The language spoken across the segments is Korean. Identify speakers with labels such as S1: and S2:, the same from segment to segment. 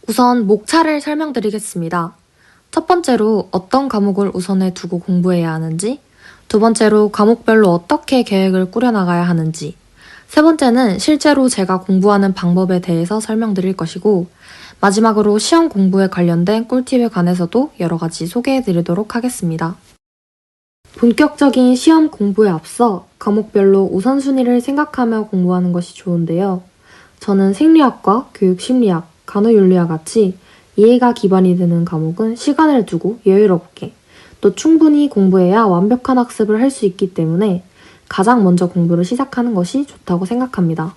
S1: 우선 목차를 설명드리겠습니다. 첫 번째로 어떤 과목을 우선에 두고 공부해야 하는지, 두 번째로 과목별로 어떻게 계획을 꾸려나가야 하는지, 세 번째는 실제로 제가 공부하는 방법에 대해서 설명드릴 것이고, 마지막으로 시험 공부에 관련된 꿀팁에 관해서도 여러 가지 소개해드리도록 하겠습니다. 본격적인 시험 공부에 앞서 과목별로 우선순위를 생각하며 공부하는 것이 좋은데요. 저는 생리학과 교육심리학, 간호윤리와 같이 이해가 기반이 되는 과목은 시간을 두고 여유롭게 또 충분히 공부해야 완벽한 학습을 할 수 있기 때문에 가장 먼저 공부를 시작하는 것이 좋다고 생각합니다.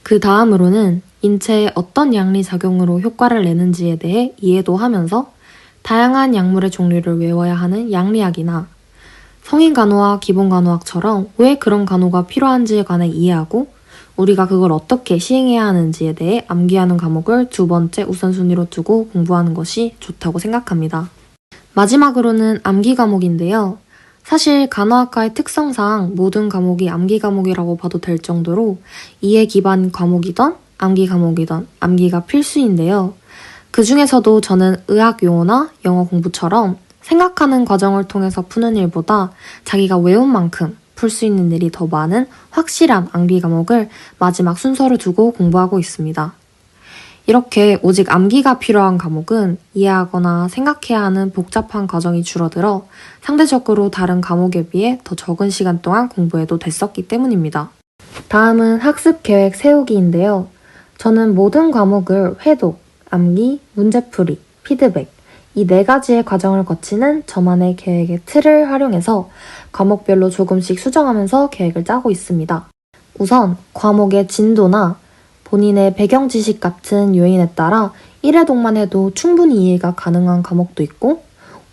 S1: 그 다음으로는 인체에 어떤 약리 작용으로 효과를 내는지에 대해 이해도 하면서 다양한 약물의 종류를 외워야 하는 약리학이나 성인간호와 기본간호학처럼 왜 그런 간호가 필요한지에 관해 이해하고 우리가 그걸 어떻게 시행해야 하는지에 대해 암기하는 과목을 두 번째 우선순위로 두고 공부하는 것이 좋다고 생각합니다. 마지막으로는 암기 과목인데요. 사실 간호학과의 특성상 모든 과목이 암기 과목이라고 봐도 될 정도로 이해 기반 과목이던 암기 과목이던 암기가 필수인데요. 그 중에서도 저는 의학 용어나 영어 공부처럼 생각하는 과정을 통해서 푸는 일보다 자기가 외운 만큼 풀 수 있는 일이 더 많은 확실한 암기 과목을 마지막 순서를 두고 공부하고 있습니다. 이렇게 오직 암기가 필요한 과목은 이해하거나 생각해야 하는 복잡한 과정이 줄어들어 상대적으로 다른 과목에 비해 더 적은 시간 동안 공부해도 됐었기 때문입니다. 다음은 학습 계획 세우기인데요. 저는 모든 과목을 회독, 암기, 문제풀이, 피드백 이 네 가지의 과정을 거치는 저만의 계획의 틀을 활용해서 과목별로 조금씩 수정하면서 계획을 짜고 있습니다. 우선 과목의 진도나 본인의 배경 지식 같은 요인에 따라 1회독만 해도 충분히 이해가 가능한 과목도 있고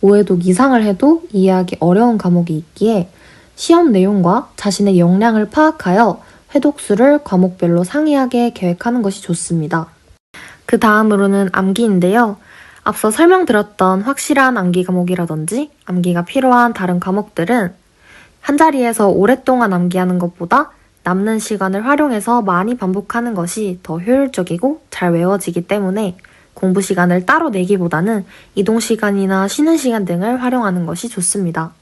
S1: 5회독 이상을 해도 이해하기 어려운 과목이 있기에 시험 내용과 자신의 역량을 파악하여 회독수를 과목별로 상이하게 계획하는 것이 좋습니다. 그 다음으로는 암기인데요. 앞서 설명드렸던 확실한 암기 과목이라든지 암기가 필요한 다른 과목들은 한자리에서 오랫동안 암기하는 것보다 남는 시간을 활용해서 많이 반복하는 것이 더 효율적이고 잘 외워지기 때문에 공부 시간을 따로 내기보다는 이동 시간이나 쉬는 시간 등을 활용하는 것이 좋습니다.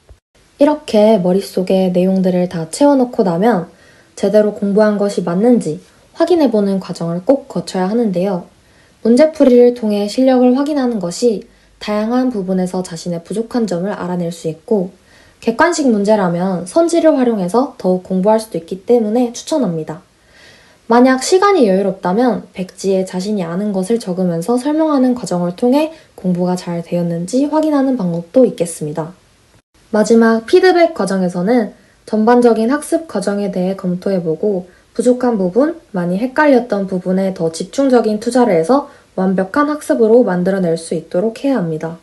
S1: 이렇게 머릿속에 내용들을 다 채워놓고 나면 제대로 공부한 것이 맞는지 확인해보는 과정을 꼭 거쳐야 하는데요. 문제풀이를 통해 실력을 확인하는 것이 다양한 부분에서 자신의 부족한 점을 알아낼 수 있고 객관식 문제라면 선지를 활용해서 더욱 공부할 수도 있기 때문에 추천합니다. 만약 시간이 여유롭다면 백지에 자신이 아는 것을 적으면서 설명하는 과정을 통해 공부가 잘 되었는지 확인하는 방법도 있겠습니다. 마지막 피드백 과정에서는 전반적인 학습 과정에 대해 검토해보고 부족한 부분, 많이 헷갈렸던 부분에 더 집중적인 투자를 해서 완벽한 학습으로 만들어낼 수 있도록 해야 합니다.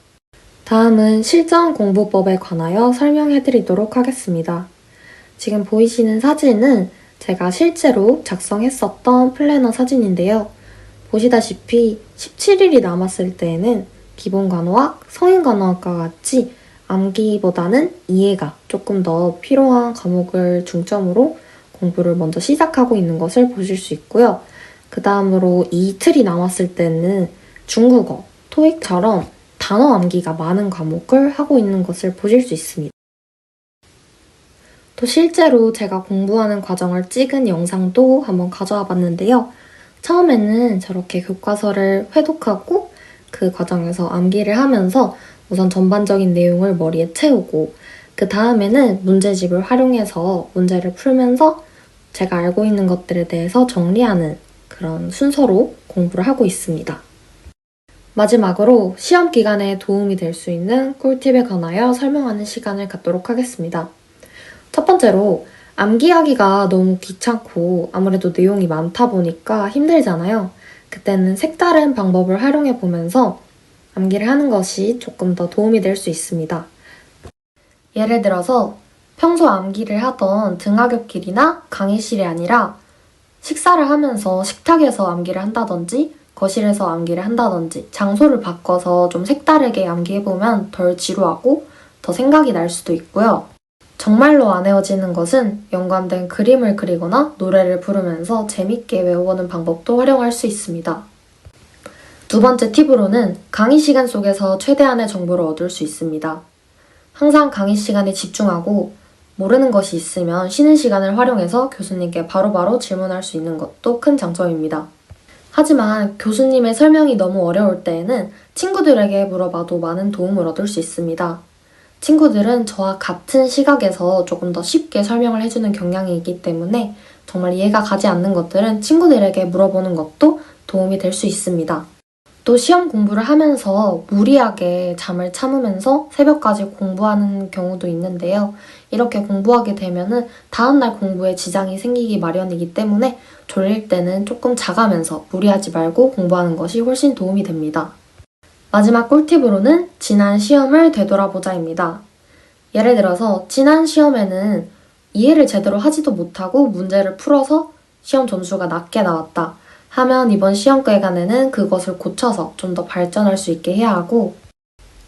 S1: 다음은 실전 공부법에 관하여 설명해드리도록 하겠습니다. 지금 보이시는 사진은 제가 실제로 작성했었던 플래너 사진인데요. 보시다시피 17일이 남았을 때에는 기본간호학, 성인간호학과 같이 암기보다는 이해가 조금 더 필요한 과목을 중점으로 공부를 먼저 시작하고 있는 것을 보실 수 있고요. 그 다음으로 이틀이 남았을 때는 중국어, 토익처럼 단어 암기가 많은 과목을 하고 있는 것을 보실 수 있습니다. 또 실제로 제가 공부하는 과정을 찍은 영상도 한번 가져와 봤는데요. 처음에는 저렇게 교과서를 회독하고 그 과정에서 암기를 하면서 우선 전반적인 내용을 머리에 채우고 그 다음에는 문제집을 활용해서 문제를 풀면서 제가 알고 있는 것들에 대해서 정리하는 그런 순서로 공부를 하고 있습니다. 마지막으로 시험 기간에 도움이 될 수 있는 꿀팁에 관하여 설명하는 시간을 갖도록 하겠습니다. 첫 번째로 암기하기가 너무 귀찮고 아무래도 내용이 많다 보니까 힘들잖아요. 그때는 색다른 방법을 활용해 보면서 암기를 하는 것이 조금 더 도움이 될 수 있습니다. 예를 들어서 평소 암기를 하던 등하굣길이나 강의실이 아니라 식사를 하면서 식탁에서 암기를 한다든지 거실에서 암기를 한다든지 장소를 바꿔서 좀 색다르게 암기해보면 덜 지루하고 더 생각이 날 수도 있고요. 정말로 안 외워지는 것은 연관된 그림을 그리거나 노래를 부르면서 재밌게 외워보는 방법도 활용할 수 있습니다. 두 번째 팁으로는 강의 시간 속에서 최대한의 정보를 얻을 수 있습니다. 항상 강의 시간에 집중하고 모르는 것이 있으면 쉬는 시간을 활용해서 교수님께 바로바로 질문할 수 있는 것도 큰 장점입니다. 하지만 교수님의 설명이 너무 어려울 때에는 친구들에게 물어봐도 많은 도움을 얻을 수 있습니다. 친구들은 저와 같은 시각에서 조금 더 쉽게 설명을 해주는 경향이 있기 때문에 정말 이해가 가지 않는 것들은 친구들에게 물어보는 것도 도움이 될 수 있습니다. 또 시험 공부를 하면서 무리하게 잠을 참으면서 새벽까지 공부하는 경우도 있는데요. 이렇게 공부하게 되면은 다음날 공부에 지장이 생기기 마련이기 때문에 졸릴 때는 조금 자가면서 무리하지 말고 공부하는 것이 훨씬 도움이 됩니다. 마지막 꿀팁으로는 지난 시험을 되돌아보자입니다. 예를 들어서 지난 시험에는 이해를 제대로 하지도 못하고 문제를 풀어서 시험 점수가 낮게 나왔다 하면 이번 시험 기간에는 그것을 고쳐서 좀 더 발전할 수 있게 해야 하고,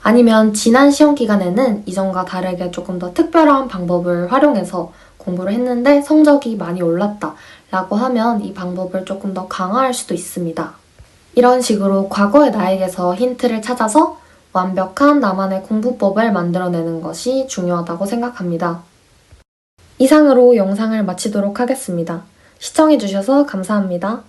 S1: 아니면 지난 시험 기간에는 이전과 다르게 조금 더 특별한 방법을 활용해서 공부를 했는데 성적이 많이 올랐다 라고 하면 이 방법을 조금 더 강화할 수도 있습니다. 이런 식으로 과거의 나에게서 힌트를 찾아서 완벽한 나만의 공부법을 만들어내는 것이 중요하다고 생각합니다. 이상으로 영상을 마치도록 하겠습니다. 시청해주셔서 감사합니다.